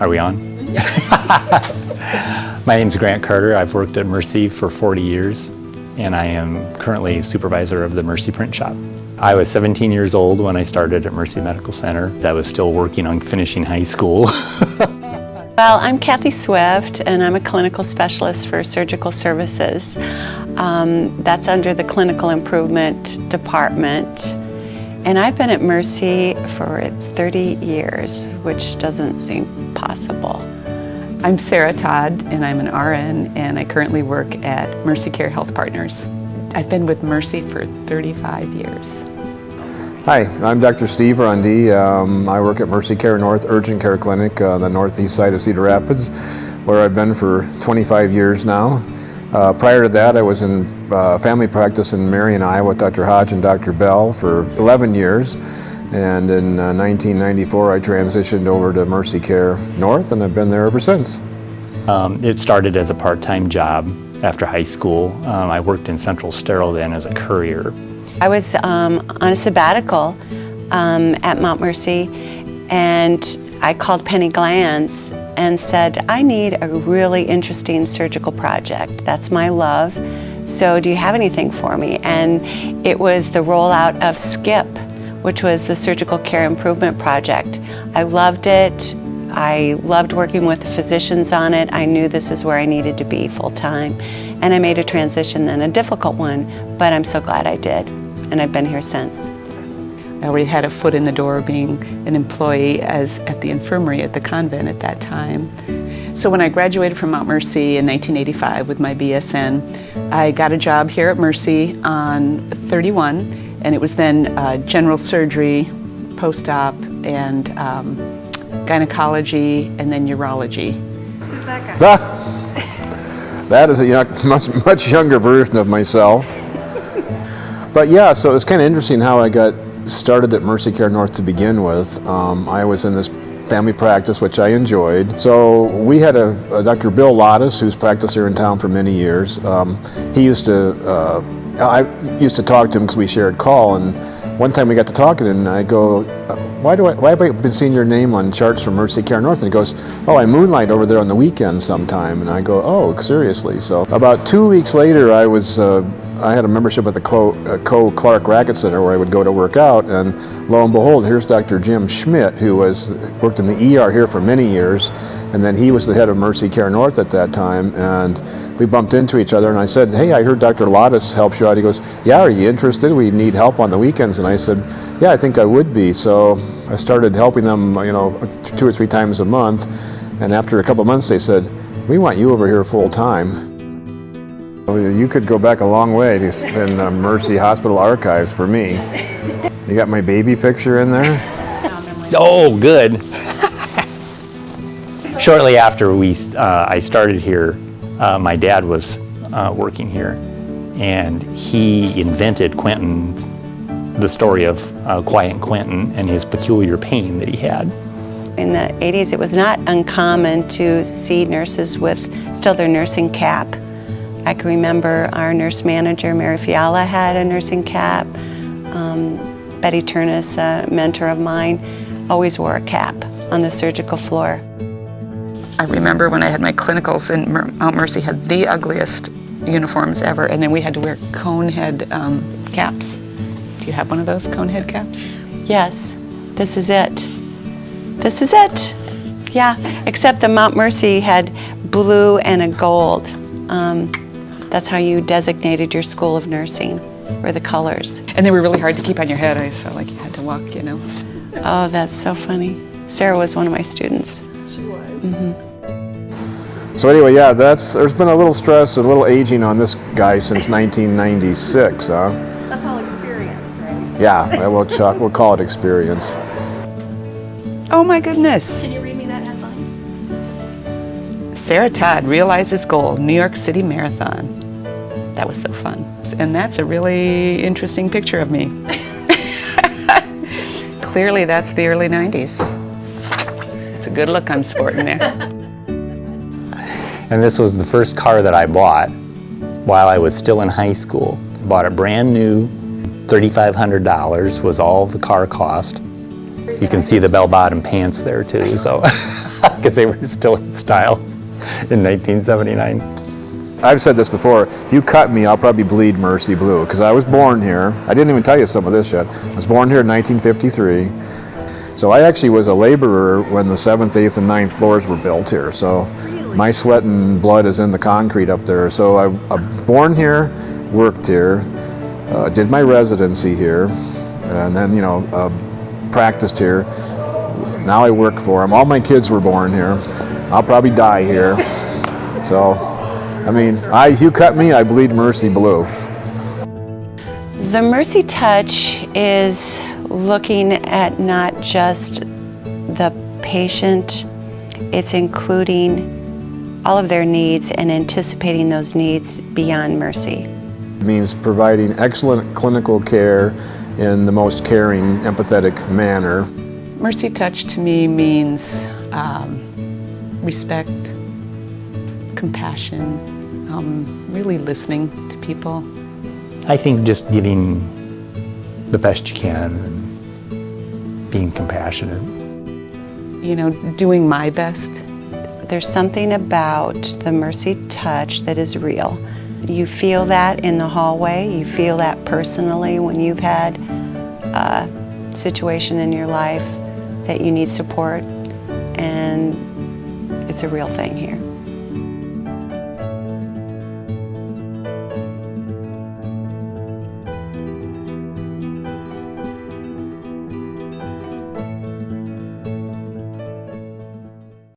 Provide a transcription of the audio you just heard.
Are we on? My name's Grant Carter. I've worked at Mercy for 40 years, and I am currently supervisor of the Mercy print shop. I was 17 years old when I started at Mercy Medical Center. I was still working on finishing high school. Well, I'm Kathy Swift, and I'm a clinical specialist for surgical services. That's under the Clinical Improvement Department. And I've been at Mercy for 30 years, which doesn't seem possible. I'm Sarah Todd, and I'm an RN, and I currently work at Mercy Care Health Partners. I've been with Mercy for 35 years. Hi, I'm Dr. Steve Rundy. I work at Mercy Care North Urgent Care Clinic on the northeast side of Cedar Rapids, where I've been for 25 years now. Prior to that, I was in family practice in Marion, Iowa with Dr. Hodge and Dr. Bell for 11 years. And in 1994, I transitioned over to Mercy Care North, and I've been there ever since. It started as a part-time job after high school. I worked in Central Sterile then as a courier. I was on a sabbatical at Mount Mercy, and I called Penny Glantz and said, I need a really interesting surgical project. That's my love. So do you have anything for me? And it was the rollout of SCIP, which was the Surgical Care Improvement Project. I loved it. I loved working with the physicians on it. I knew this is where I needed to be full-time. And I made a transition then, a difficult one, but I'm so glad I did. And I've been here since. I already had a foot in the door being an employee at the infirmary at the convent at that time. So when I graduated from Mount Mercy in 1985 with my BSN, I got a job here at Mercy on 31, and it was then general surgery, post-op, and gynecology, and then urology. Who's that guy? That is a much younger version of myself. But yeah, so it's kind of interesting how I got started at Mercy Care North to begin with. I was in this family practice, which I enjoyed. So we had a Dr. Bill Lottis, who's practiced here in town for many years. I used to talk to him because we shared call, and one time we got to talking, and I go, why have I been seeing your name on charts for Mercy Care North? And he goes, oh, I moonlight over there on the weekends sometime. And I go, oh, seriously? So about 2 weeks later, I had a membership at the Clark Racket Center where I would go to work out, and lo and behold, here's Dr. Jim Schmidt, who worked in the ER here for many years, and then he was the head of Mercy Care North at that time, and we bumped into each other, and I said, hey, I heard Dr. Lottis helps you out. He goes, yeah, are you interested? We need help on the weekends. And I said, yeah, I think I would be. So I started helping them, 2 or 3 times a month, and after a couple of months they said, we want you over here full time. You could go back a long way in Mercy Hospital archives for me. You got my baby picture in there? Oh, good. Shortly after I started here, my dad was working here, and he invented Quentin, the story of Quiet Quentin and his peculiar pain that he had. In the 80s, it was not uncommon to see nurses with still their nursing cap. I can remember our nurse manager, Mary Fiala, had a nursing cap. Betty Turnus, a mentor of mine, always wore a cap on the surgical floor. I remember when I had my clinicals, and Mount Mercy had the ugliest uniforms ever, and then we had to wear cone head caps. Do you have one of those cone head caps? Yes, this is it. This is it. Yeah, except the Mount Mercy had blue and a gold. That's how you designated your school of nursing, or the colors. And they were really hard to keep on your head. I just felt like you had to walk, Oh, that's so funny. Sarah was one of my students. She was. Mm-hmm. So anyway, yeah, there's been a little stress, a little aging on this guy since 1996, huh? That's all experience, right? Yeah, we'll call it experience. Oh my goodness. Can you read me that headline? Sarah Todd realizes goal, New York City Marathon. That was so fun. And that's a really interesting picture of me. Clearly that's the early 90s. It's a good look I'm sporting there. And this was the first car that I bought while I was still in high school. Bought it brand new, $3,500 was all the car cost. You can see the bell-bottom pants there too, so. because they were still in style in 1979. I've said this before, if you cut me, I'll probably bleed Mercy blue, because I was born here. I didn't even tell you some of this yet. I was born here in 1953. So I actually was a laborer when the 7th, 8th, and 9th floors were built here. So my sweat and blood is in the concrete up there. So I'm born here, worked here, did my residency here, and then, practiced here. Now I work for them. All my kids were born here. I'll probably die here. So, I mean, if you cut me, I bleed Mercy blue. The Mercy Touch is looking at not just the patient, it's including all of their needs and anticipating those needs beyond Mercy. It means providing excellent clinical care in the most caring, empathetic manner. Mercy Touch to me means respect, compassion, really listening to people. I think just giving the best you can and being compassionate. Doing my best. There's something about the Mercy Touch that is real. You feel that in the hallway, you feel that personally when you've had a situation in your life that you need support, and it's a real thing here.